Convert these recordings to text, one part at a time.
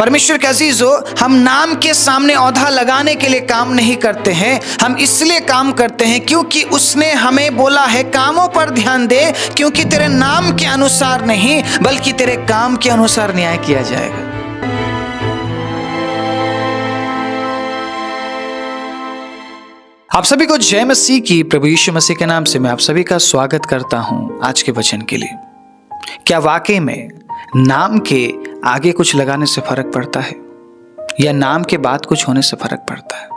परमेश्वर के अजीजों, हम नाम के सामने औधा लगाने के लिए काम नहीं करते हैं। हम इसलिए काम करते हैं क्योंकि उसने हमें बोला है कामों पर ध्यान दे, क्योंकि तेरे नाम के अनुसार नहीं बल्कि तेरे काम के अनुसार न्याय किया जाएगा। आप सभी को जय मसीह की। प्रभु यीशु मसीह के नाम से मैं आप सभी का स्वागत करता हूं आज के वचन के लिए। क्या वाकई में नाम के आगे कुछ लगाने से फर्क पड़ता है या नाम के बाद कुछ होने से फर्क पड़ता है?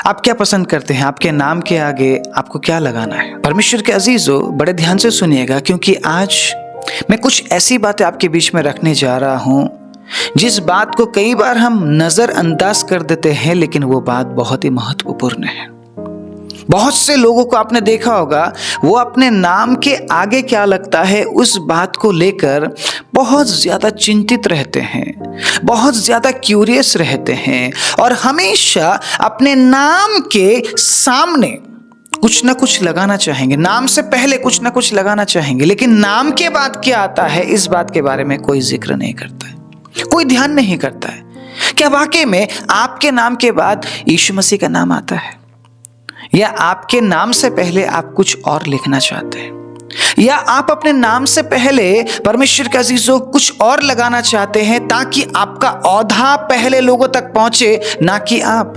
आप क्या पसंद करते हैं? आपके नाम के आगे आपको क्या लगाना है? परमेश्वर के अजीजों, बड़े ध्यान से सुनिएगा, क्योंकि आज मैं कुछ ऐसी बातें आपके बीच में रखने जा रहा हूं जिस बात को कई बार हम नजरअंदाज कर देते हैं, लेकिन वो बात बहुत ही महत्वपूर्ण है। बहुत से लोगों को आपने देखा होगा, वो अपने नाम के आगे क्या लगता है उस बात को लेकर बहुत ज्यादा चिंतित रहते हैं, बहुत ज्यादा क्यूरियस रहते हैं और हमेशा अपने नाम के सामने कुछ ना कुछ लगाना चाहेंगे, नाम से पहले कुछ ना कुछ लगाना चाहेंगे, लेकिन नाम के बाद क्या आता है इस बात के बारे में कोई जिक्र नहीं करता है, कोई ध्यान नहीं करता है। क्या वाकई में आपके नाम के बाद यीशु मसीह का नाम आता है, या आपके नाम से पहले आप कुछ और लिखना चाहते हैं, या आप अपने नाम से पहले परमेश्वर के अजीजों कुछ और लगाना चाहते हैं ताकि आपका औधा पहले लोगों तक पहुंचे, ना कि आप।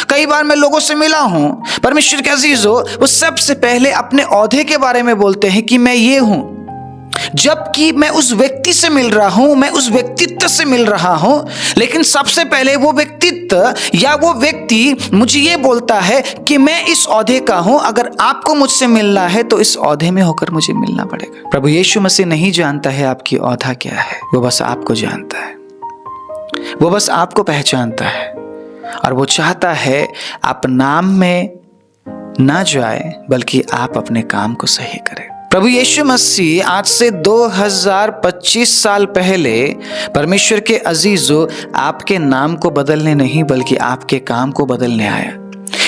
कई बार मैं लोगों से मिला हूं, परमेश्वर के अजीजों, वो सबसे पहले अपने औधे के बारे में बोलते हैं कि मैं ये हूं, जबकि मैं उस व्यक्ति से मिल रहा हूं, मैं उस व्यक्तित्व से मिल रहा हूं, लेकिन सबसे पहले वो व्यक्तित्व या वो व्यक्ति मुझे ये बोलता है कि मैं इस औधे का हूं, अगर आपको मुझसे मिलना है तो इस औधे में होकर मुझे मिलना पड़ेगा। प्रभु यीशु मसीह नहीं जानता है आपकी औधा क्या है, वो बस आपको जानता है, वो बस आपको पहचानता है और वो चाहता है आप नाम में ना जाए बल्कि आप अपने काम को सही करें। प्रभु यीशु मसीह आज से 2025 साल पहले परमेश्वर के अजीजों आपके नाम को बदलने नहीं बल्कि आपके काम को बदलने आया।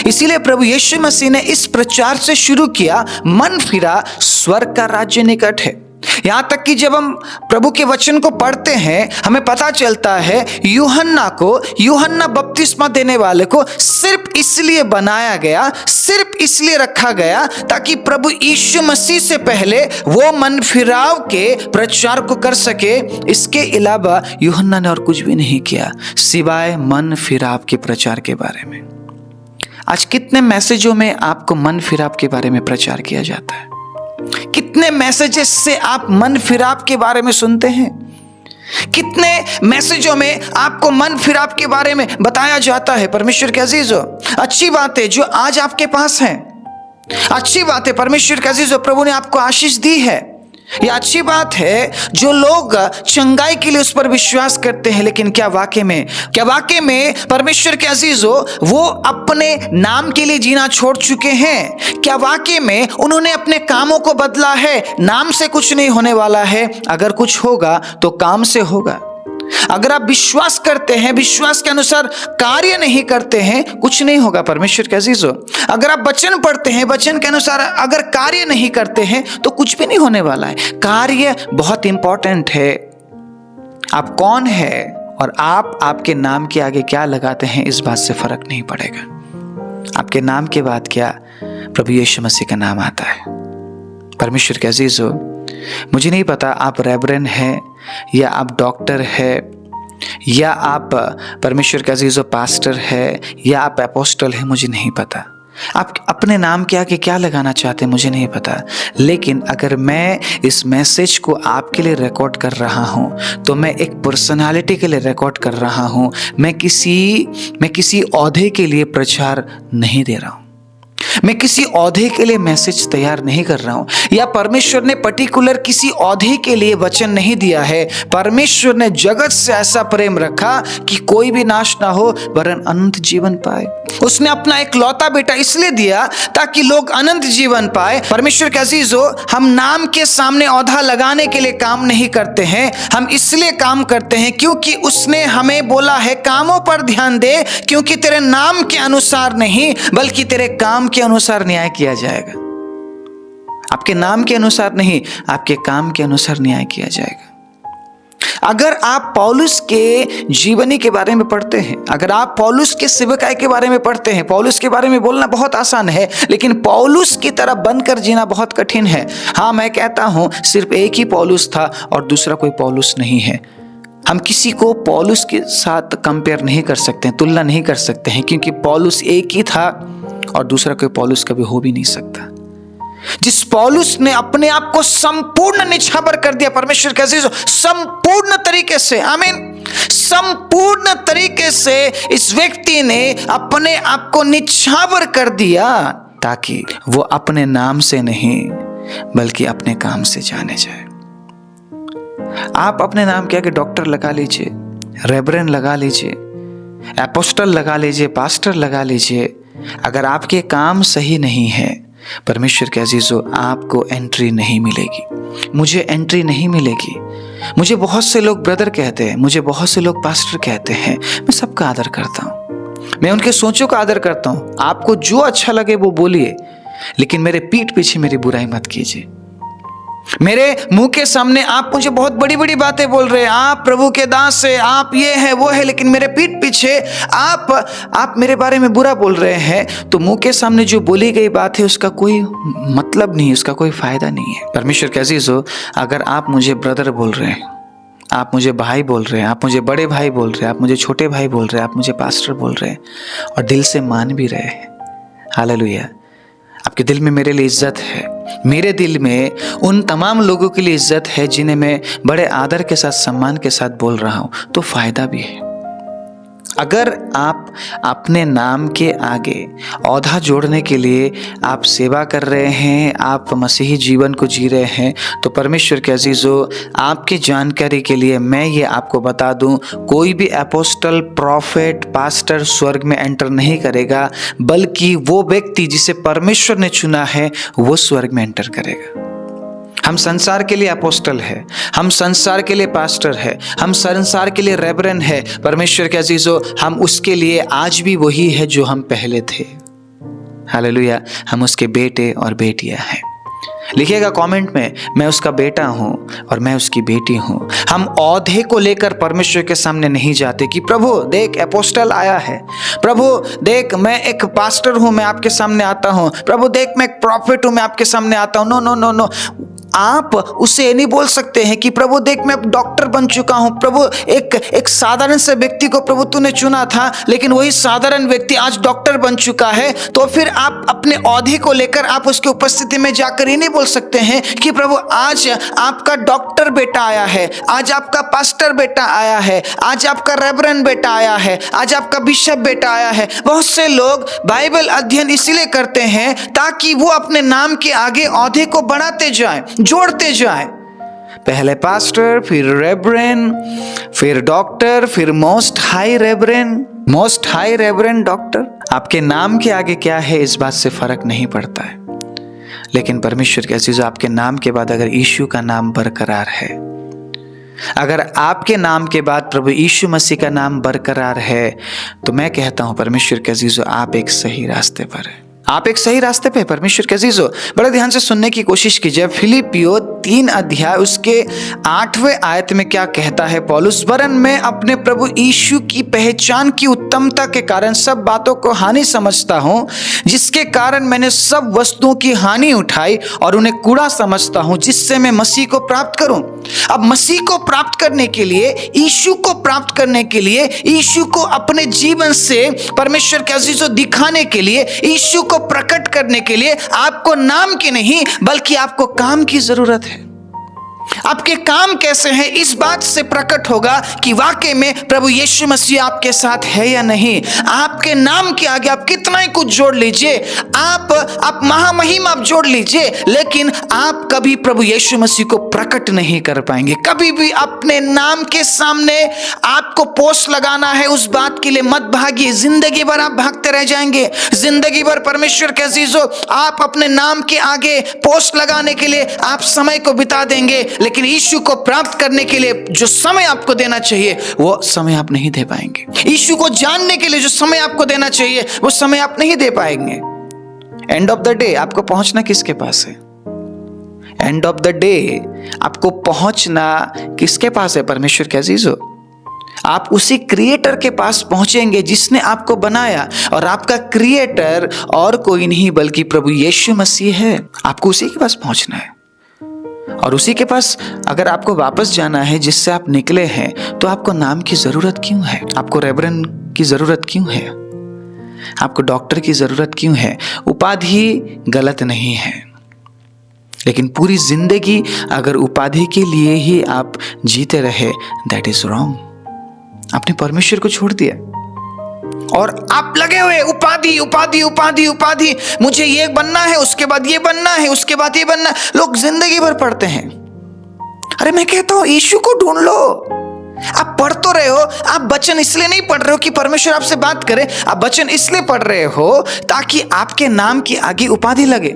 इसीलिए प्रभु यीशु मसीह ने इस प्रचार से शुरू किया, मन फिरा, स्वर्ग का राज्य निकट है। यहां तक कि जब हम प्रभु के वचन को पढ़ते हैं हमें पता चलता है यूहन्ना बपतिस्मा देने वाले को सिर्फ इसलिए बनाया गया, सिर्फ इसलिए रखा गया ताकि प्रभु यीशु मसीह से पहले वो मन फिराव के प्रचार को कर सके। इसके अलावा यूहन्ना ने और कुछ भी नहीं किया सिवाय मन फिराव के प्रचार के बारे में। आज कितने मैसेजों में आपको मन फिराव के बारे में प्रचार किया जाता है? कितने मैसेजेस से आप मन फिराव के बारे में सुनते हैं? कितने मैसेजों में आपको मन फिराव के बारे में बताया जाता है? परमेश्वर के अजीजों, अच्छी बातें जो आज आपके पास हैं, अच्छी बात है परमेश्वर के अजीजों, प्रभु ने आपको आशीष दी है, यह अच्छी बात है जो लोग चंगाई के लिए उस पर विश्वास करते हैं। लेकिन क्या वाकई में परमेश्वर के अजीजों वो अपने नाम के लिए जीना छोड़ चुके हैं? क्या वाकई में उन्होंने अपने कामों को बदला है? नाम से कुछ नहीं होने वाला है, अगर कुछ होगा तो काम से होगा। अगर आप विश्वास करते हैं, विश्वास के अनुसार कार्य नहीं करते हैं, कुछ नहीं होगा परमेश्वर के अजीजों। अगर आप वचन पढ़ते हैं, वचन के अनुसार अगर कार्य नहीं करते हैं तो कुछ भी नहीं होने वाला है। कार्य बहुत इंपॉर्टेंट है। आप कौन है और आप आपके नाम के आगे क्या लगाते हैं इस बात से फर्क नहीं पड़ेगा। आपके नाम के बाद क्या प्रभु यीशु मसीह का नाम आता है। परमेश्वर के अजीजों, मुझे नहीं पता आप रेवरेंड हैं या आप डॉक्टर है, या आप परमेश्वर के अजीजों पास्टर है, या आप अपोस्टल है, मुझे नहीं पता। आप अपने नाम के आगे क्या लगाना चाहते हैं मुझे नहीं पता, लेकिन अगर मैं इस मैसेज को आपके लिए रिकॉर्ड कर रहा हूं तो मैं एक पर्सनालिटी के लिए रिकॉर्ड कर रहा हूं। मैं किसी औहदे के लिए प्रचार नहीं दे रहा हूं, मैं किसी औहदे के लिए मैसेज तैयार नहीं कर रहा हूं, या परमेश्वर ने पर्टिकुलर किसी औहदे के लिए वचन नहीं दिया है। परमेश्वर ने जगत से ऐसा प्रेम रखा कि कोई भी नाश ना हो वरन अनंत जीवन पाए। उसने अपना एक लौता बेटा इसलिए दिया ताकि लोग अनंत जीवन पाए। परमेश्वर के अजीजों, हम नाम के सामने औधा लगाने के लिए काम नहीं करते हैं, हम इसलिए काम करते हैं क्योंकि उसने हमें बोला है कामों पर ध्यान दे, क्योंकि तेरे नाम के अनुसार नहीं बल्कि तेरे काम के अनुसार न्याय किया जाएगा। आपके नाम के अनुसार नहीं, आपके काम के अनुसार न्याय किया जाएगा। अगर आप पौलुस के जीवनी के बारे में पढ़ते हैं, अगर आप पौलुस के सेवकाई के बारे में पढ़ते हैं, पौलुस के बारे में बोलना बहुत आसान है, लेकिन पौलुस की तरह बनकर जीना बहुत कठिन है। हाँ, मैं कहता हूं सिर्फ एक ही पौलुस था और दूसरा कोई पौलुस नहीं है। हम किसी को पौलुस के साथ कंपेयर नहीं कर सकते, तुलना नहीं कर सकते हैं, क्योंकि पौलुस एक ही था और दूसरा कोई पौलुस कभी हो भी नहीं सकता। जिस पौलुस ने अपने आप को संपूर्ण निछावर कर दिया, परमेश्वर के अजीजों, संपूर्ण तरीके से, आमीन, संपूर्ण तरीके से इस व्यक्ति ने अपने आप को निछावर कर दिया ताकि वो अपने नाम से नहीं बल्कि अपने काम से जाने जाए। आप अपने नाम के आगे डॉक्टर लगा लीजिए, रेवरेंड लगा लीजिए, एपोस्टल लगा लीजिए, पास्टर लगा लीजिए, अगर आपके काम सही नहीं है, परमेश्वर के अजीजों, आपको एंट्री नहीं मिलेगी। मुझे एंट्री नहीं मिलेगी। मुझे बहुत से लोग ब्रदर कहते हैं, मुझे बहुत से लोग पास्टर कहते हैं। मैं सबका आदर करता हूँ, मैं उनके सोचों का आदर करता हूँ। आपको जो अच्छा लगे वो बोलिए, लेकिन मेरे पीठ पीछे मेरी बुराई मत कीजिए। मेरे मुंह के सामने आप मुझे बहुत बड़ी बड़ी बातें बोल रहे हैं, आप प्रभु के दास है, आप ये है वो है, लेकिन मेरे पीठ पीछे आप मेरे बारे में बुरा बोल रहे हैं, तो मुंह के सामने जो बोली गई बात है उसका कोई मतलब नहीं है, उसका कोई फायदा नहीं है। परमेश्वर के अजीजों, अगर आप मुझे ब्रदर बोल रहे हैं, आप मुझे भाई बोल रहे हैं, आप मुझे बड़े भाई बोल रहे हैं, आप मुझे छोटे भाई बोल रहे हैं, आप मुझे पास्टर बोल रहे हैं और दिल से मान भी रहे हैं, हालेलुया, आपके दिल में मेरे लिए इज्जत है, मेरे दिल में उन तमाम लोगों के लिए इज्जत है जिन्हें मैं बड़े आदर के साथ, सम्मान के साथ बोल रहा हूं, तो फायदा भी है। अगर आप अपने नाम के आगे औधा जोड़ने के लिए आप सेवा कर रहे हैं, आप मसीही जीवन को जी रहे हैं, तो परमेश्वर के अजीजों, आपकी जानकारी के लिए मैं ये आपको बता दूं, कोई भी एपोस्टल, प्रॉफिट, पास्टर स्वर्ग में एंटर नहीं करेगा, बल्कि वो व्यक्ति जिसे परमेश्वर ने चुना है वो स्वर्ग में एंटर करेगा। हम संसार के लिए अपोस्टल है, हम संसार के लिए पास्टर है, हम संसार के लिए रेवरेंड है। परमेश्वर के अजीजों, हम उसके लिए आज भी वही है जो हम पहले थे, हालेलुया। हम उसके बेटे और बेटियां हैं। लिखिएगा कमेंट में, मैं उसका बेटा हूं और मैं उसकी बेटी हूं। हम औहदे को लेकर परमेश्वर के सामने नहीं जाते कि प्रभु देख एपोस्टल आया है, प्रभु देख मैं एक पास्टर हूं, मैं आपके सामने आता हूं, प्रभु देख मैं एक प्रॉफिट हूं, मैं आपके सामने आता हूं। नो नो नो नो, आप उसे नहीं बोल सकते हैं कि प्रभु देख मैं अब डॉक्टर बन चुका हूं, प्रभु एक साधारण से व्यक्ति को प्रभु तूने चुना था, लेकिन वही साधारण व्यक्ति आज डॉक्टर बन चुका है। तो फिर आप अपने औहदे को लेकर आप उसकी उपस्थिति में जाकर ये नहीं बोल सकते हैं कि प्रभु आज आपका डॉक्टर बेटा आया है, आज आपका पास्टर बेटा आया है, आज आपका रेवरेंड बेटा आया है, आज आपका बिशप बेटा आया है। बहुत से लोग बाइबल अध्ययन इसलिए करते हैं ताकि वो अपने नाम के आगे औहदे को बढ़ाते जाएं, जोड़ते जाएं। पहले पास्टर, फिर रेवरेंड, फिर डॉक्टर, फिर most high reverend, most high reverend doctor. आपके नाम के आगे क्या है इस बात से फर्क नहीं पड़ता है, लेकिन परमेश्वर के अजीजों, आपके नाम के बाद अगर यीशु का नाम बरकरार है, अगर आपके नाम के बाद प्रभु यीशु मसीह का नाम बरकरार है, तो मैं कहता हूं परमेश्वर के अजीजों, आप एक सही रास्ते पर हैं, आप एक सही रास्ते पे। परमेश्वर के अजीजों, बड़े ध्यान से सुनने की कोशिश कीजिए। फिलिपियो 3 अध्याय उसके 8वें आयत में क्या कहता है पौलुस, वरन मैं अपने प्रभु यीशु की पहचान की उत्तमता के कारण सब बातों को हानि समझता हूं, जिसके कारण मैंने सब वस्तुओं की हानि उठाई और उन्हें कूड़ा समझता हूं, जिससे मैं मसीह को प्राप्त करूं। अब मसीह को प्राप्त करने के लिए, यीशु को प्राप्त करने के लिए, यीशु को अपने जीवन से परमेश्वर के अजीजों दिखाने के लिए, यीशु को प्रकट करने के लिए आपको नाम की नहीं बल्कि आपको काम की जरूरत है। आपके काम कैसे हैं इस बात से प्रकट होगा कि वाकई में प्रभु यीशु मसीह आपके साथ है या नहीं। आपके नाम के आगे आप कितना ही कुछ जोड़ लीजिए, आप महामहिम आप जोड़ लीजिए, लेकिन आप कभी प्रभु यीशु मसीह को प्रकट नहीं कर पाएंगे। कभी भी अपने नाम के सामने आपको पोस्ट लगाना है, उस बात के लिए मत भागिए। जिंदगी भर आप भागते रह जाएंगे। जिंदगी भर परमेश्वर के अजीजों, आप अपने नाम के आगे पोस्ट लगाने के लिए आप समय को बिता देंगे, लेकिन यीशु को प्राप्त करने के लिए जो समय आपको देना चाहिए वो समय आप नहीं दे पाएंगे। यीशु को जानने के लिए जो समय आपको देना चाहिए वो समय आप नहीं दे पाएंगे। एंड ऑफ द डे आपको पहुंचना किसके पास है? एंड ऑफ द डे आपको पहुंचना किसके पास है? परमेश्वर के अजीजों, आप उसी क्रिएटर के पास पहुंचेंगे जिसने आपको बनाया, और आपका क्रिएटर और कोई नहीं बल्कि प्रभु यीशु मसीह है। आपको उसी के पास पहुंचना है, और उसी के पास अगर आपको वापस जाना है जिससे आप निकले हैं, तो आपको नाम की जरूरत क्यों है? आपको रेवरेंड की जरूरत क्यों है? आपको डॉक्टर की जरूरत क्यों है? उपाधि गलत नहीं है, लेकिन पूरी जिंदगी अगर उपाधि के लिए ही आप जीते रहे, दैट इज रॉन्ग। आपने परमेश्वर को छोड़ दिया और आप लगे हुए उपाधि उपाधि उपाधि उपाधि, मुझे ये बनना है, उसके बाद ये बनना है, उसके बाद ये बनना है। लोग जिंदगी भर पढ़ते हैं। अरे मैं कहता हूं यीशु को ढूंढ लो। आप पढ़ तो रहे हो, आप वचन इसलिए नहीं पढ़ रहे हो कि परमेश्वर आपसे बात करे, आप वचन इसलिए पढ़ रहे हो ताकि आपके नाम की आगे उपाधि लगे,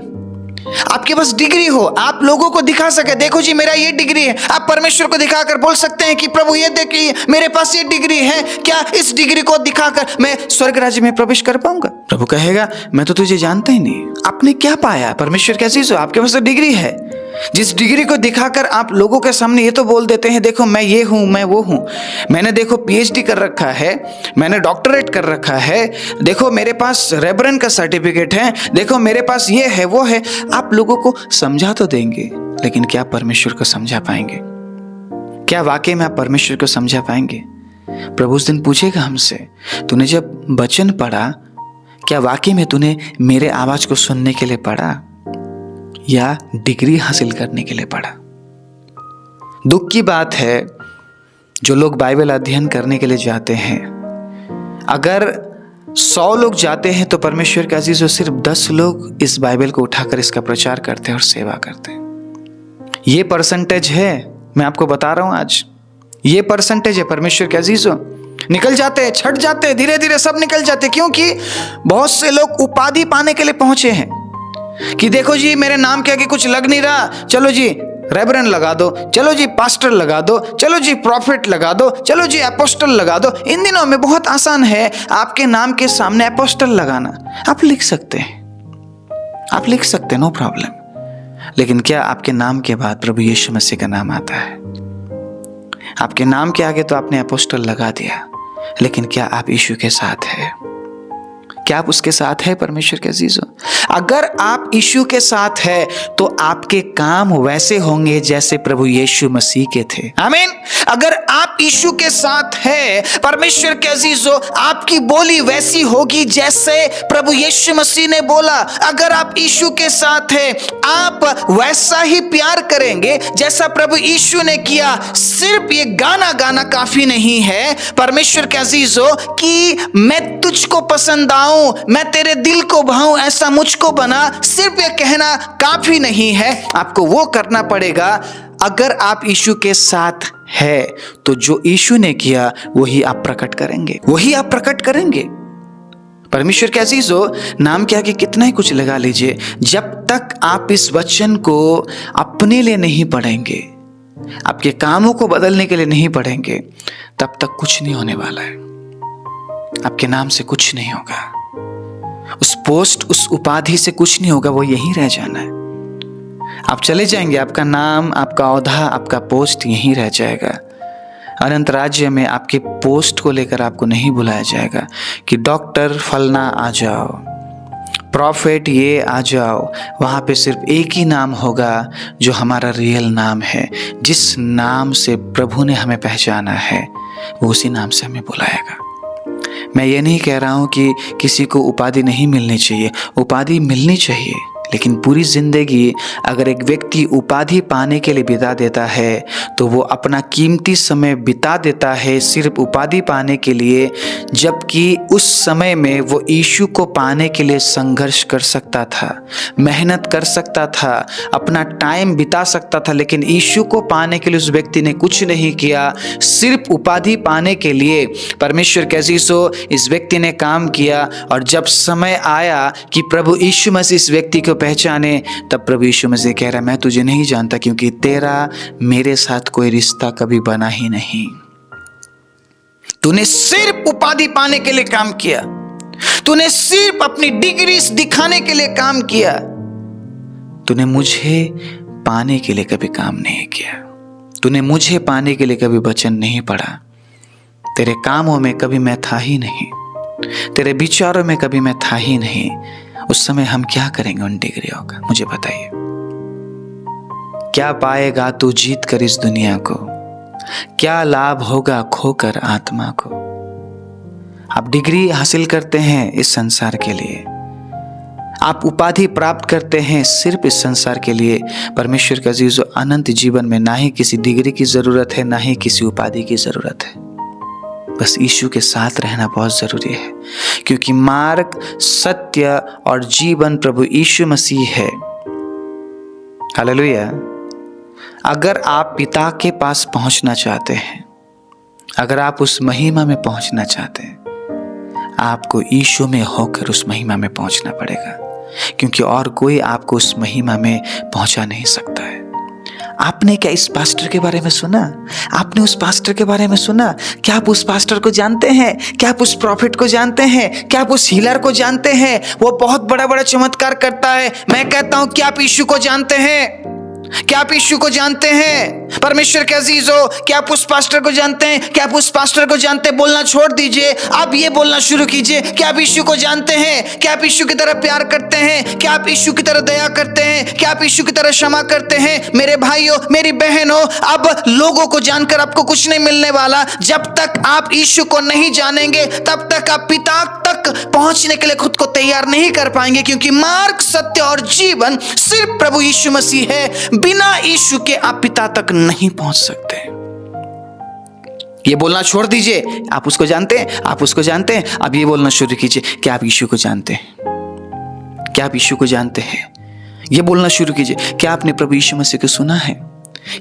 आपके पास डिग्री हो, आप लोगों को दिखा सके, देखो जी मेरा ये डिग्री है। आप परमेश्वर को दिखाकर बोल सकते हैं कि प्रभु ये देखिए मेरे पास ये डिग्री है, क्या इस डिग्री को दिखाकर मैं स्वर्ग राज्य में प्रवेश कर पाऊंगा? प्रभु कहेगा मैं तो तुझे जानता ही नहीं। आपने क्या पाया? परमेश्वर कैसी हो? आपके पास तो डिग्री है, जिस डिग्री को दिखाकर आप लोगों के सामने ये तो बोल देते हैं देखो मैं ये हूं, मैं वो हूं, मैंने देखो पीएचडी कर रखा है, मैंने डॉक्टरेट कर रखा है, देखो मेरे पास रेवरेंड का सर्टिफिकेट है, देखो मेरे पास ये है वो है। आप लोगों को समझा तो देंगे, लेकिन क्या परमेश्वर को समझा पाएंगे? क्या वाकई में आप परमेश्वर को समझा पाएंगे? प्रभु उस दिन पूछेगा हमसे, तूने जब वचन पढ़ा, क्या वाकई में तूने मेरे आवाज को सुनने के लिए पढ़ा या डिग्री हासिल करने के लिए पढ़ा? दुख की बात है जो लोग बाइबल अध्ययन करने के लिए जाते हैं, अगर 100 लोग जाते हैं तो परमेश्वर के अजीजों सिर्फ 10 लोग इस बाइबल को उठाकर इसका प्रचार करते हैं और सेवा करते हैं। ये परसेंटेज है, मैं आपको बता रहा हूं आज, ये परसेंटेज है परमेश्वर के अजीजों। निकल जाते हैं, छट जाते हैं, धीरे धीरे सब निकल जाते हैं, क्योंकि बहुत से लोग उपाधि पाने के लिए पहुंचे हैं कि देखो जी मेरे नाम के आगे कुछ लग नहीं रहा, चलो जी रेवरेंड लगा दो, चलो जी पास्टर लगा दो, चलो जी प्रॉफिट लगा दो, चलो जी अपोस्टल लगा दो। इन दिनों में बहुत आसान है आपके नाम के सामने अपोस्टल लगाना। आप लिख सकते हैं, आप लिख सकते हैं, नो प्रॉब्लम। लेकिन क्या आपके नाम के बाद प्रभु यीशु मसीह का नाम आता है? आपके नाम के आगे तो आपने अपोस्टल लगा दिया, लेकिन क्या आप यीशु के साथ है? क्या आप उसके साथ है? परमेश्वर के अजीजों, अगर आप यीशु के साथ है तो आपके काम वैसे होंगे जैसे प्रभु यीशु मसीह के थे। आमीन। अगर आप यीशु के साथ है परमेश्वर के अजीजों, आपकी बोली वैसी होगी जैसे प्रभु यीशु मसीह ने बोला। अगर आप यीशु के साथ है, आप वैसा ही प्यार करेंगे जैसा प्रभु यीशु ने किया। सिर्फ ये गाना गाना काफी नहीं है परमेश्वर के अजीजों कि मैं तुझको पसंद आऊं, मैं तेरे दिल को भाऊं, ऐसा मुझको बना। सिर्फ ये कहना काफी नहीं है, आपको वो करना पड़ेगा। अगर आप यीशु के साथ है तो जो यीशु ने किया वही आप प्रकट करेंगे, वही आप प्रकट करेंगे। परमेश्वर के अजीजों, नाम के आगे कितना ही कुछ लगा लीजिए, जब तक आप इस वचन को अपने लिए नहीं पढ़ेंगे, आपके कामों को बदलने के लिए नहीं पढ़ेंगे, तब तक कुछ नहीं होने वाला है। आपके नाम से कुछ नहीं होगा, उस पोस्ट, उस उपाधि से कुछ नहीं होगा, वो यहीं रह जाना है। आप चले जाएंगे, आपका नाम, आपका औहदा, आपका पोस्ट यहीं रह जाएगा। अनंत राज्य में आपके पोस्ट को लेकर आपको नहीं बुलाया जाएगा कि डॉक्टर फलना आ जाओ, प्रॉफिट ये आ जाओ। वहाँ पे सिर्फ एक ही नाम होगा जो हमारा रियल नाम है, जिस नाम से प्रभु ने हमें पहचाना है, वो उसी नाम से हमें बुलाएगा। मैं ये नहीं कह रहा हूँ कि किसी को उपाधि नहीं मिलनी चाहिए, उपाधि मिलनी चाहिए, लेकिन पूरी जिंदगी अगर एक व्यक्ति उपाधि पाने के लिए बिता देता है तो वो अपना कीमती समय बिता देता है सिर्फ उपाधि पाने के लिए, जबकि उस समय में वो यीशु को पाने के लिए संघर्ष कर सकता था, मेहनत कर सकता था, अपना टाइम बिता सकता था। लेकिन यीशु को पाने के लिए उस व्यक्ति ने कुछ नहीं किया, सिर्फ उपाधि पाने के लिए परमेश्वर के अजीजों इस व्यक्ति ने काम किया। और जब समय आया कि प्रभु यीशु मसीह इस व्यक्ति को पहचाने, तब प्रभु यीशु मसीह कह रहा, मैं तुझे नहीं जानता, क्योंकि तेरा मेरे साथ कोई रिश्ता कभी बना ही नहीं। तूने सिर्फ उपाधि पाने के लिए काम किया, तूने सिर्फ अपनी डिग्री दिखाने के लिए काम किया, तूने मुझे पाने के लिए कभी काम नहीं किया, तूने मुझे पाने के लिए कभी वचन नहीं पढ़ा, तेरे कामों में कभी मैं था ही नहीं, तेरे विचारों में कभी मैं था ही नहीं, उस समय हम क्या करेंगे उन डिग्रियों का? मुझे बताइए। क्या पाएगा तू जीत कर इस दुनिया को? क्या लाभ होगा खोकर आत्मा को? आप डिग्री हासिल करते हैं इस संसार के लिए, आप उपाधि प्राप्त करते हैं सिर्फ इस संसार के लिए। परमेश्वर का अजीजों, अनंत जीवन में ना ही किसी डिग्री की जरूरत है, ना ही किसी उपाधि की जरूरत है। बस यीशु के साथ रहना बहुत जरूरी है, क्योंकि मार्ग, सत्य और जीवन प्रभु यीशु मसीह है। हालेलुया। अगर आप पिता के पास पहुंचना चाहते हैं, अगर आप उस महिमा में पहुंचना चाहते हैं, आपको यीशु में होकर उस महिमा में पहुंचना पड़ेगा, क्योंकि और कोई आपको उस महिमा में पहुंचा नहीं सकता है। आपने क्या इस पास्टर के बारे में सुना? आपने उस पास्टर के बारे में सुना? क्या आप उस पास्टर को जानते हैं? क्या आप उस प्रॉफिट को जानते हैं? क्या आप उस हीलर को जानते हैं? वो बहुत बड़ा बड़ा चमत्कार करता है। मैं कहता हूं, क्या आप यीशु को जानते हैं? क्या आप यीशु को जानते हैं? परमेश्वर के अजीजों, क्या आप उस पास्टर को जानते हैं? क्या आप उस पास्टर को जानते हैं? बोलना छोड़ दीजिए, आप ये बोलना शुरू कीजिए, क्या आप यीशु को जानते हैं? क्या आप यीशु की तरह प्यार करते हैं? क्या आप यीशु की तरह दया करते हैं? क्या आप यीशु की तरह क्षमा करते हैं? मेरे भाइयों, मेरी बहनों, अब लोगों को जानकर आपको कुछ नहीं मिलने वाला। जब तक आप यीशु को नहीं जानेंगे, तब तक आप पिता तक पहुंचने के लिए खुद को तैयार नहीं कर पाएंगे, क्योंकि मार्ग, सत्य और जीवन सिर्फ प्रभु यीशु मसीह है। बिना यीशु के आप पिता तक नहीं पहुंच सकते। ये बोलना छोड़ दीजिए, आप उसको जानते हैं, आप उसको जानते हैं। अब ये बोलना शुरू कीजिए, क्या आप यीशु को जानते हैं? क्या आप यीशु को जानते हैं? ये बोलना शुरू कीजिए, क्या आपने प्रभु यीशु मसीह को सुना है?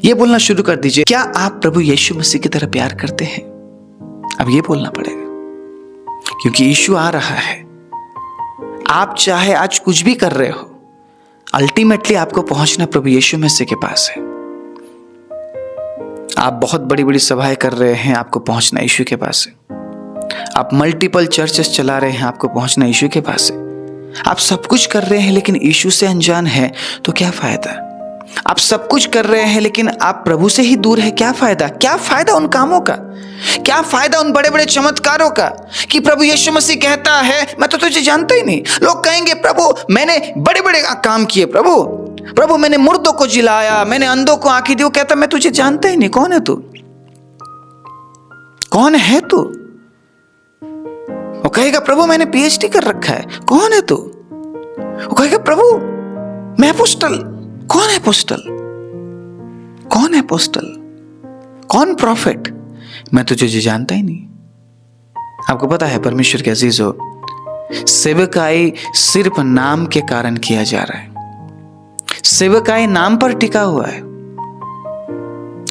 ये बोलना शुरू कर दीजिए, क्या आप प्रभु यीशु मसीह की तरह प्यार करते हैं? अब ये बोलना पड़ेगा, क्योंकि यीशु आ रहा है। आप चाहे आज कुछ भी कर रहे हो, अल्टीमेटली आपको पहुंचना प्रभु यीशु मसीह के पास है। आप बहुत बड़ी बड़ी सभाएं कर रहे हैं, आपको पहुंचना यीशु के पास है। आप मल्टीपल चर्चेस चला रहे हैं, आपको पहुंचना यीशु के पास है। आप सब कुछ कर रहे हैं लेकिन यीशु से अनजान है, तो क्या फायदा? आप सब कुछ कर रहे हैं लेकिन आप प्रभु से ही दूर है, क्या फायदा? क्या फायदा उन कामों का? क्या फायदा उन बड़े बड़े चमत्कारों का कि प्रभु यीशु मसीह कहता है, मैं तो तुझे जानता ही नहीं। लोग कहेंगे, प्रभु मैंने बड़े बड़े काम किए, प्रभु मैंने मुर्दों को जिलाया, मैंने अंधों को आंखें दी। वो कहता, मैं तुझे जानता ही नहीं, कौन है तू? कौन है तू? वो कहेगा, प्रभु मैंने पीएचडी कर रखा है, कौन है तू? वो कहेगा, प्रभु मैं अपोस्टल। कौन है अपोस्टल? कौन है अपोस्टल? कौन प्रॉफिट? मैं तुझे जानता ही नहीं। आपको पता है परमेश्वर के अजीजों, सेवकाई सिर्फ नाम के कारण किया जा रहा है। सेवकाई नाम पर टिका हुआ है,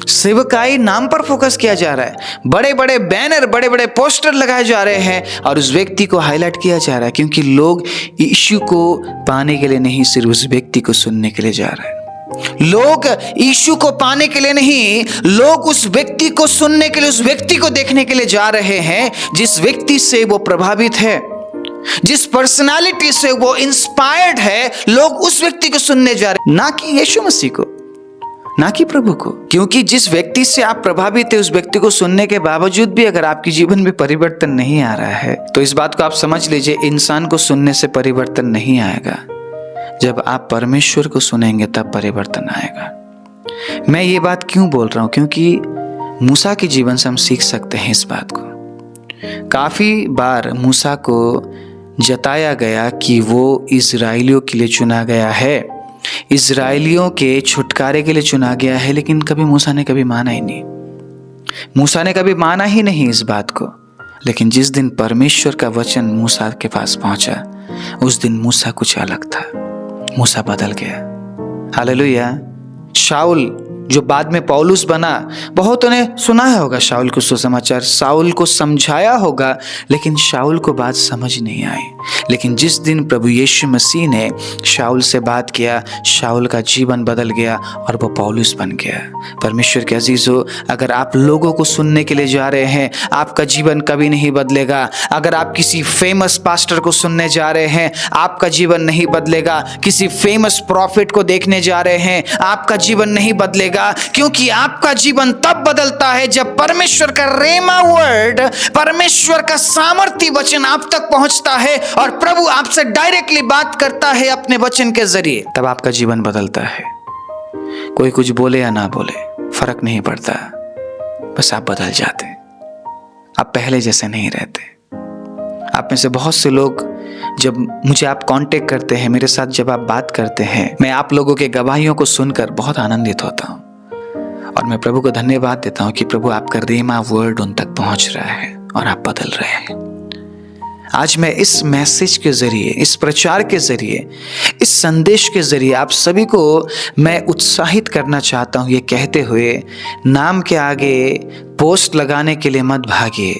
सेवकाई नाम पर फोकस किया जा रहा है। बड़े बड़े बैनर, बड़े बड़े पोस्टर लगाए जा रहे हैं और उस व्यक्ति को हाईलाइट किया जा रहा है, क्योंकि लोग यीशु को पाने के लिए नहीं, सिर्फ उस व्यक्ति को सुनने के लिए जा रहे हैं। लोग यीशु को पाने के लिए नहीं, लोग उस व्यक्ति को सुनने के लिए, उस व्यक्ति को देखने के लिए जा रहे हैं जिस व्यक्ति से वो प्रभावित है, जिस पर्सनालिटी से वो इंस्पायर्ड है। लोग उस व्यक्ति को सुनने जा रहे हैं, ना कि यीशु मसीह को, ना कि प्रभु को। क्योंकि जिस व्यक्ति से आप प्रभावित है, उस व्यक्ति को सुनने के बावजूद भी अगर आपके जीवन में परिवर्तन नहीं आ रहा है, तो इस बात को आप समझ लीजिए, इंसान को सुनने से परिवर्तन नहीं आएगा। जब आप परमेश्वर को सुनेंगे तब परिवर्तन आएगा। मैं ये बात क्यों बोल रहा हूं? क्योंकि मूसा के जीवन से हम सीख सकते हैं इस बात को। काफी बार मूसा को जताया गया कि वो इजराइलियों के लिए चुना गया है, इजराइलियों के छुटकारे के लिए चुना गया है, लेकिन कभी मूसा ने कभी माना ही नहीं। मूसा ने कभी माना ही नहीं इस बात को। लेकिन जिस दिन परमेश्वर का वचन मूसा के पास पहुंचा, उस दिन मूसा कुछ अलग था, मूसा बदल गया। हालेलुया। शाऊल जो बाद में पौलुस बना, बहुतों ने सुना होगा शाऊल को सुसमाचार, शाऊल को समझाया होगा, लेकिन शाऊल को बात समझ नहीं आई। लेकिन जिस दिन प्रभु यीशु मसीह ने शाऊल से बात किया, शाऊल का जीवन बदल गया और वो पौलुस बन गया। परमेश्वर के अजीजों, अगर आप लोगों को सुनने के लिए जा रहे हैं, आपका जीवन कभी नहीं बदलेगा। अगर आप किसी फेमस पास्टर को सुनने जा रहे हैं, आपका जीवन नहीं बदलेगा। किसी फेमस प्रॉफिट को देखने जा रहे हैं, आपका जीवन नहीं बदलेगा, क्योंकि आपका जीवन तब बदलता है जब परमेश्वर का रेमा वर्ड, परमेश्वर का सामर्थी वचन आप तक पहुंचता है और प्रभु आपसे डायरेक्टली बात करता है अपने वचन के जरिए। तब आपका जीवन बदलता है। कोई कुछ बोले या ना बोले, फर्क नहीं पड़ता, बस आप बदल जाते। आप पहले जैसे नहीं रहते। आप में से बहुत से लोग, जब मुझे आप कांटेक्ट करते हैं, मेरे साथ जब आप बात करते हैं, मैं आप लोगों के गवाहियों को सुनकर बहुत आनंदित होता हूं और मैं प्रभु को धन्यवाद देता हूं कि प्रभु आपका रेमा वर्ड उन तक पहुंच रहा है और आप बदल रहे हैं। आज मैं इस मैसेज के जरिए, इस प्रचार के जरिए, इस संदेश के जरिए आप सभी को मैं उत्साहित करना चाहता हूं, ये कहते हुए, नाम के आगे पोस्ट लगाने के लिए मत भागिए।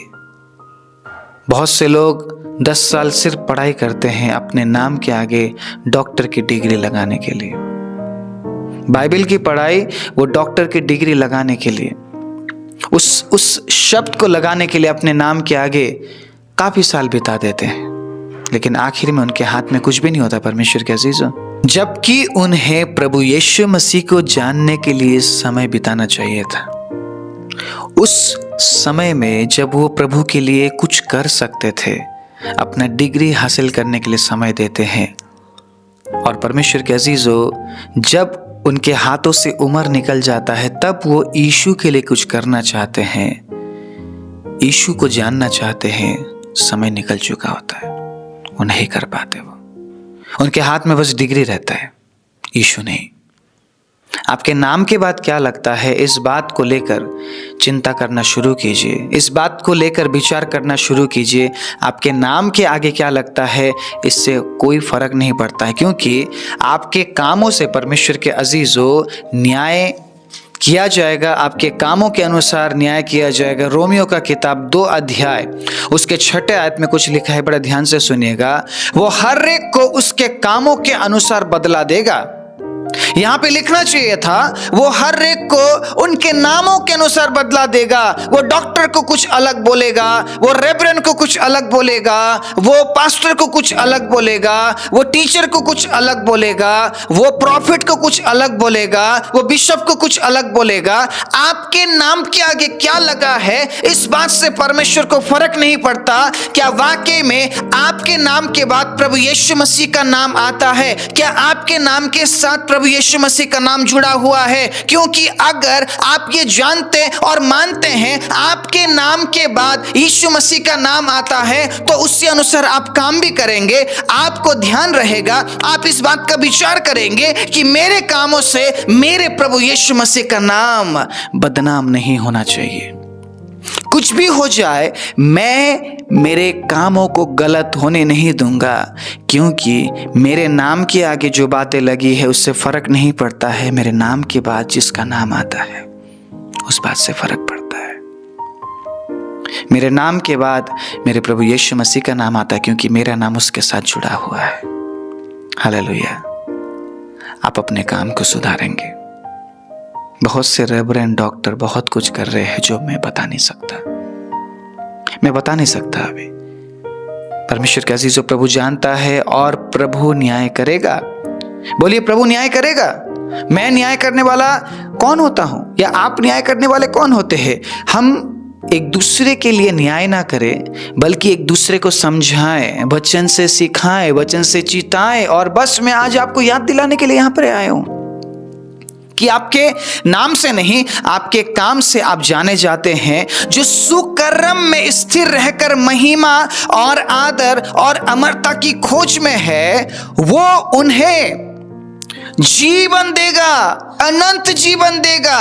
बहुत से लोग 10 साल सिर्फ पढ़ाई करते हैं अपने नाम के आगे डॉक्टर की डिग्री लगाने के लिए। बाइबल की पढ़ाई वो डॉक्टर की डिग्री लगाने के लिए, उस शब्द को लगाने के लिए अपने नाम के आगे काफी साल बिता देते हैं, लेकिन आखिर में उनके हाथ में कुछ भी नहीं होता। परमेश्वर के अजीजों, जबकि उन्हें प्रभु यीशु मसीह को जानने के लिए समय बिताना चाहिए था। उस समय में जब वो प्रभु के लिए कुछ कर सकते थे, अपना डिग्री हासिल करने के लिए समय देते हैं। और परमेश्वर के अजीजों, जब उनके हाथों से उम्र निकल जाता है, तब वो यीशु के लिए कुछ करना चाहते हैं, यीशु को जानना चाहते हैं, समय निकल चुका होता है, वो नहीं कर पाते। वो उनके हाथ में बस डिग्री रहता है, यीशु नहीं। आपके नाम के बाद क्या लगता है, इस बात को लेकर चिंता करना शुरू कीजिए, इस बात को लेकर विचार करना शुरू कीजिए। आपके नाम के आगे क्या लगता है, इससे कोई फर्क नहीं पड़ता है, क्योंकि आपके कामों से परमेश्वर के अजीजों न्याय किया जाएगा। आपके कामों के अनुसार न्याय किया जाएगा। रोमियो का किताब 2 अध्याय उसके 6 आयत में कुछ लिखा है, बड़ा ध्यान से सुनिएगा। वो हर एक को उसके कामों के अनुसार बदला देगा। यहां पे लिखना चाहिए था, वो हर एक को उनके नामों के अनुसार बदला देगा। वो डॉक्टर को कुछ अलग बोलेगा, वो रेवरेंड को कुछ अलग बोलेगा, वो पास्टर को कुछ अलग बोलेगा, वो टीचर को कुछ अलग बोलेगा, वो प्रॉफिट को कुछ अलग बोलेगा, वो बिशप को कुछ अलग बोलेगा। आपके नाम के आगे क्या लगा है, इस बात से परमेश्वर को फर्क नहीं पड़ता। क्या वाकई में आपके नाम के बाद प्रभु यीशु मसीह का नाम आता है? क्या आपके नाम के साथ प्रभु यीशु मसीह का नाम जुड़ा हुआ है? क्योंकि अगर आप ये जानते और मानते हैं आपके नाम के बाद यीशु मसीह का नाम आता है, तो उसके अनुसार आप काम भी करेंगे। आपको ध्यान रहेगा, आप इस बात का विचार करेंगे कि मेरे कामों से मेरे प्रभु यीशु मसीह का नाम बदनाम नहीं होना चाहिए। कुछ भी हो जाए, मैं मेरे कामों को गलत होने नहीं दूंगा, क्योंकि मेरे नाम के आगे जो बातें लगी है उससे फर्क नहीं पड़ता है। मेरे नाम के बाद जिसका नाम आता है उस बात से फर्क पड़ता है। मेरे नाम के बाद मेरे प्रभु यीशु मसीह का नाम आता है, क्योंकि मेरा नाम उसके साथ जुड़ा हुआ है। हालेलुया। आप अपने काम को सुधारेंगे। बहुत से रेवरेंड डॉक्टर बहुत कुछ कर रहे हैं जो मैं बता नहीं सकता अभी। परमेश्वर के अजीजों, प्रभु जानता है और प्रभु न्याय करेगा। बोलिए, प्रभु न्याय करेगा। मैं न्याय करने वाला कौन होता हूं, या आप न्याय करने वाले कौन होते हैं? हम एक दूसरे के लिए न्याय ना करें, बल्कि एक दूसरे को समझाएं, वचन से सिखाएं, वचन से चिताएं। और बस मैं आज आपको याद दिलाने के लिए यहां पर आया हूं कि आपके नाम से नहीं, आपके काम से आप जाने जाते हैं। जो सुकर्म में स्थिर रहकर महिमा और आदर और अमरता की खोज में है, वो उन्हें जीवन देगा, अनंत जीवन देगा।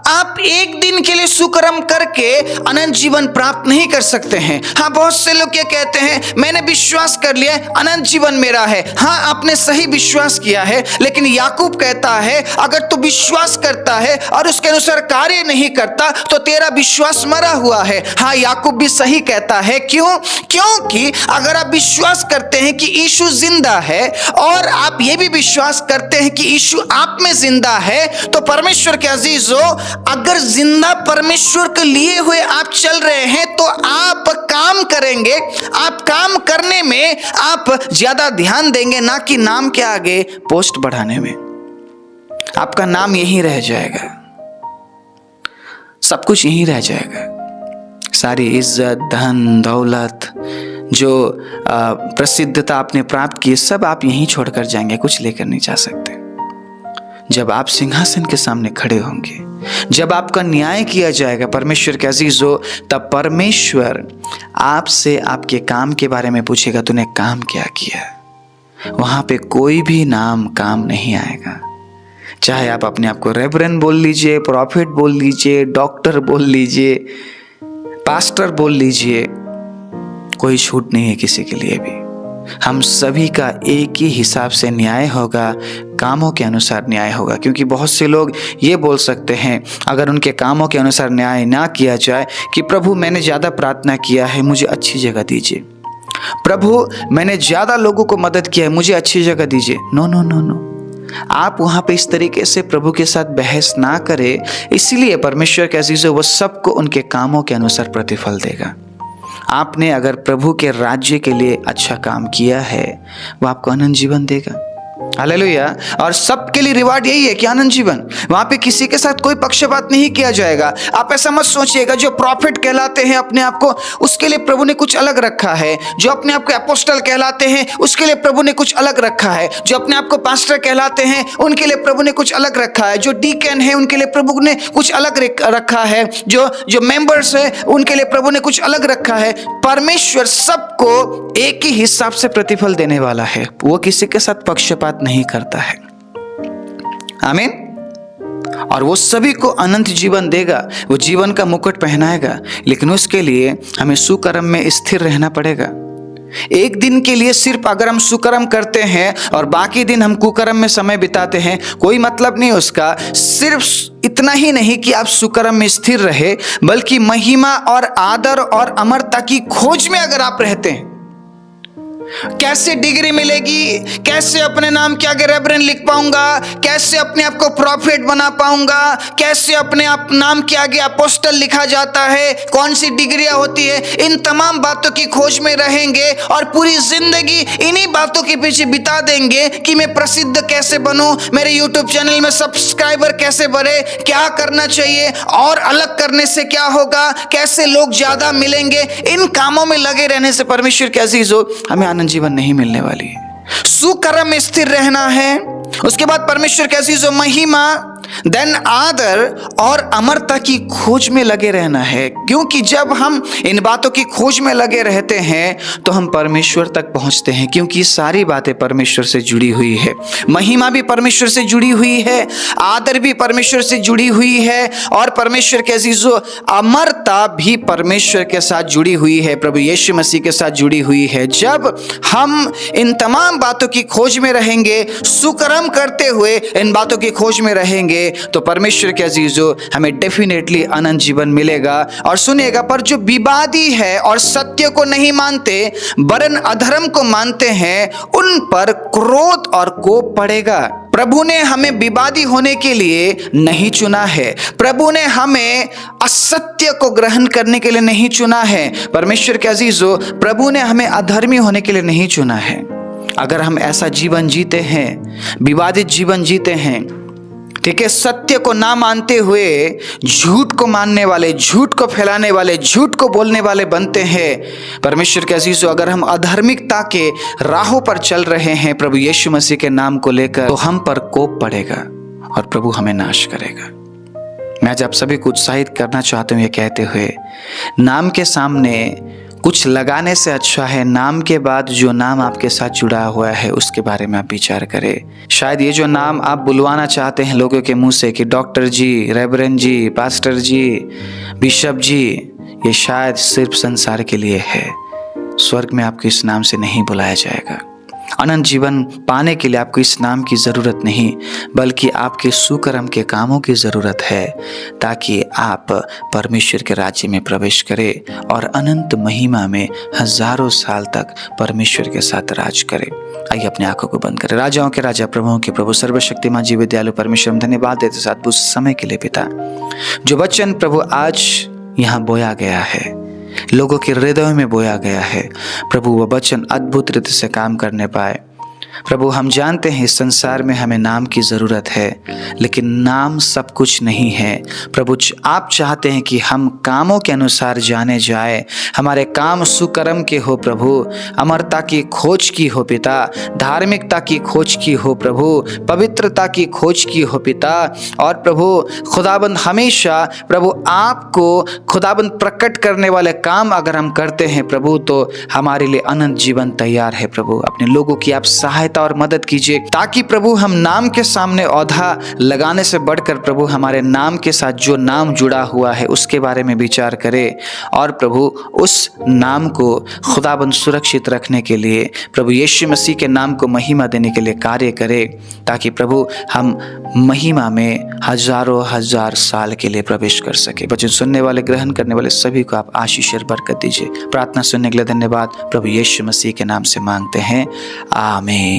आप एक दिन के लिए सुकर्म करके अनंत जीवन प्राप्त नहीं कर सकते हैं। हाँ, बहुत से लोग क्या कहते हैं, मैंने विश्वास कर लिया है, अनंत जीवन मेरा है। हाँ, आपने सही विश्वास किया है, लेकिन याकूब कहता है अगर तू विश्वास करता है और उसके अनुसार कार्य नहीं करता तो तेरा विश्वास मरा हुआ है। हाँ, याकूब भी सही कहता है। क्यों? क्योंकि अगर आप विश्वास करते हैं कि यीशु जिंदा है और आप ये भी विश्वास करते हैं कि यीशु आप में जिंदा है, तो परमेश्वर के अजीजों, अगर जिंदा परमेश्वर के लिए हुए आप चल रहे हैं तो आप काम करेंगे। आप काम करने में आप ज्यादा ध्यान देंगे, ना कि नाम के आगे पोस्ट बढ़ाने में। आपका नाम यहीं रह जाएगा, सब कुछ यहीं रह जाएगा। सारी इज्जत, धन, दौलत, जो प्रसिद्धता आपने प्राप्त की, सब आप यहीं छोड़कर जाएंगे, कुछ लेकर नहीं जा सकते। जब आप सिंहासन के सामने खड़े होंगे, जब आपका न्याय किया जाएगा परमेश्वर के अजीजों, तब परमेश्वर आपसे आपके काम के बारे में पूछेगा, तूने काम क्या किया। वहां पे कोई भी नाम काम नहीं आएगा। चाहे आप अपने आप को रेवरेंड बोल लीजिए, प्रॉफिट बोल लीजिए, डॉक्टर बोल लीजिए, पास्टर बोल लीजिए, कोई छूट नहीं है किसी के लिए भी। हम सभी का एक ही हिसाब से न्याय होगा, कामों के अनुसार न्याय होगा। क्योंकि बहुत से लोग ये बोल सकते हैं, अगर उनके कामों के अनुसार न्याय ना किया जाए, कि प्रभु मैंने ज़्यादा प्रार्थना किया है, मुझे अच्छी जगह दीजिए। प्रभु मैंने ज़्यादा लोगों को मदद किया है, मुझे अच्छी जगह दीजिए। नो नो नो नो, आप वहाँ पे इस तरीके से प्रभु के साथ बहस ना करें। इसीलिए परमेश्वर के अजीजों, वो सबको उनके कामों के अनुसार प्रतिफल देगा। आपने अगर प्रभु के राज्य के लिए अच्छा काम किया है, वो आपको अनंत जीवन देगा। हालेलुया। और सबके लिए रिवार्ड यही है कि अनंत जीवन। वहां पे किसी के साथ कोई पक्षपात नहीं किया जाएगा। आप ऐसा मत सोचिएगा जो प्रॉफिट कहलाते हैं अपने आप को, उसके लिए प्रभु ने कुछ अलग रखा है। जो अपने आप को अपोस्टल कहलाते हैं, उसके लिए प्रभु ने कुछ अलग रखा है। जो अपने आप को पास्टर कहलाते हैं, उनके लिए प्रभु ने कुछ अलग रखा है। जो डीकन है, उनके लिए प्रभु ने कुछ अलग रखा है। जो मेंबर्स है, उनके लिए प्रभु ने कुछ अलग रखा है। परमेश्वर सबको एक ही हिसाब से प्रतिफल देने वाला है। वो किसी के साथ पक्षपात नहीं करता है। आमीन। और वो सभी को अनंत जीवन देगा, वो जीवन का मुकुट पहनाएगा। लेकिन उसके लिए हमें सुकर्म में स्थिर रहना पड़ेगा। एक दिन के लिए सिर्फ अगर हम सुकर्म करते हैं और बाकी दिन हम कुकर्म में समय बिताते हैं, कोई मतलब नहीं उसका। सिर्फ इतना ही नहीं कि आप सुकर्म में स्थिर रहे, बल्कि महिमा और आदर और अमरता की खोज में अगर आप रहते हैं, कैसे डिग्री मिलेगी, कैसे अपने नाम के आगे रेवरेंड लिख पाऊंगा, कैसे अपने आप को प्रॉफिट बना पाऊंगा, कैसे अपने आप नाम के आगे अपोस्टल लिखा जाता है, कौन सी डिग्रियां होती है, इन तमाम बातों की खोज में रहेंगे और पूरी जिंदगी इन्हीं बातों के पीछे बिता देंगे कि मैं प्रसिद्ध कैसे बनूं, मेरे यूट्यूब चैनल में सब्सक्राइबर कैसे बढ़े, क्या करना चाहिए और अलग करने से क्या होगा, कैसे लोग ज्यादा मिलेंगे। इन कामों में लगे रहने से परमेश्वर के अजीजों, हमें जीवन नहीं मिलने वाली है। सुकर्म में स्थिर रहना है। उसके बाद परमेश्वर के अजीजों, महिमा, देन आदर और अमरता की खोज में लगे रहना है। क्योंकि जब हम इन बातों की खोज में लगे रहते हैं तो हम परमेश्वर तक पहुंचते हैं। क्योंकि सारी बातें परमेश्वर से जुड़ी हुई है। महिमा भी परमेश्वर से जुड़ी हुई है, आदर भी परमेश्वर से जुड़ी हुई है, और परमेश्वर के अजीजों, अमरता भी परमेश्वर के साथ जुड़ी हुई है, प्रभु यीशु मसीह के साथ जुड़ी हुई है। जब हम इन तमाम बातों की खोज में रहेंगे, सुकर्म करते हुए इन बातों की खोज में रहेंगे, तो परमेश्वर के अजीजों, हमें डेफिनेटली अनंत जीवन मिलेगा। और सुनिएगा, पर जो विवादी है और सत्य को नहीं मानते वरन अधर्म को मानते हैं, उन पर क्रोध और कोप पड़ेगा। प्रभु ने हमें विवादी होने के लिए नहीं चुना है। प्रभु ने हमें असत्य को ग्रहण करने के लिए नहीं चुना है। परमेश्वर के अजीजों, प्रभु ने हमें अधर्मी होने के लिए नहीं चुना है। अगर हम ऐसा जीवन जीते हैं, विवादित जीवन जीते हैं, ठीक है, सत्य को ना मानते हुए झूठ को मानने वाले, झूठ को फैलाने वाले, झूठ को बोलने वाले बनते हैं, परमेश्वर के अजीजों, अगर हम अधार्मिकता के राहों पर चल रहे हैं प्रभु यीशु मसीह के नाम को लेकर, तो हम पर कोप पड़ेगा और प्रभु हमें नाश करेगा। मैं आज आप सभी को उत्साहित करना चाहता हूँ ये कहते हुए, नाम के सामने कुछ लगाने से अच्छा है नाम के बाद जो नाम आपके साथ जुड़ा हुआ है उसके बारे में आप विचार करें। शायद ये जो नाम आप बुलवाना चाहते हैं लोगों के मुंह से कि डॉक्टर जी, रेवरेंड जी, पास्टर जी, बिशप जी, ये शायद सिर्फ संसार के लिए है। स्वर्ग में आपको इस नाम से नहीं बुलाया जाएगा। अनंत जीवन पाने के लिए आपको इस नाम की ज़रूरत नहीं, बल्कि आपके सुकर्म के कामों की ज़रूरत है, ताकि आप परमेश्वर के राज्य में प्रवेश करें और अनंत महिमा में हजारों साल तक परमेश्वर के साथ राज करें। आइए अपने आंखों को बंद करें। राजाओं के राजा, प्रभुओं के प्रभु, सर्वशक्तिमान जीव दयालु परमेश्वर, हम धन्यवाद देते साथ उस समय के लिए पिता, जो वचन प्रभु आज यहाँ बोया गया है, लोगों के हृदयों में बोया गया है प्रभु, वह वचन अद्भुत रीति से काम करने पाए। प्रभु हम जानते हैं इस संसार में हमें नाम की ज़रूरत है, लेकिन नाम सब कुछ नहीं है। प्रभु आप चाहते हैं कि हम कामों के अनुसार जाने जाए, हमारे काम सुकर्म के हो प्रभु, अमरता की खोज की हो पिता, धार्मिकता की खोज की हो प्रभु, पवित्रता की खोज की हो पिता। और प्रभु खुदाबंद हमेशा प्रभु आपको खुदाबंद प्रकट करने वाले काम अगर हम करते हैं प्रभु, तो हमारे लिए अनंत जीवन तैयार है। प्रभु अपने लोगों की आप सहायता और मदद कीजिए, ताकि प्रभु हम नाम के सामने औधा लगाने से बढ़कर प्रभु हमारे नाम के साथ जो नाम जुड़ा हुआ है उसके बारे में विचार करें, और प्रभु उस नाम को खुदाबंद सुरक्षित रखने के लिए प्रभु यीशु मसीह के नाम को महिमा देने के लिए कार्य करें, ताकि प्रभु हम महिमा में हजारों हजार साल के लिए प्रवेश कर सके। वचन सुनने वाले, ग्रहण करने वाले सभी को आप आशीष और बरकत दीजिए। प्रार्थना सुनने के लिए धन्यवाद। प्रभु यीशु मसीह के नाम से मांगते हैं, आमीन।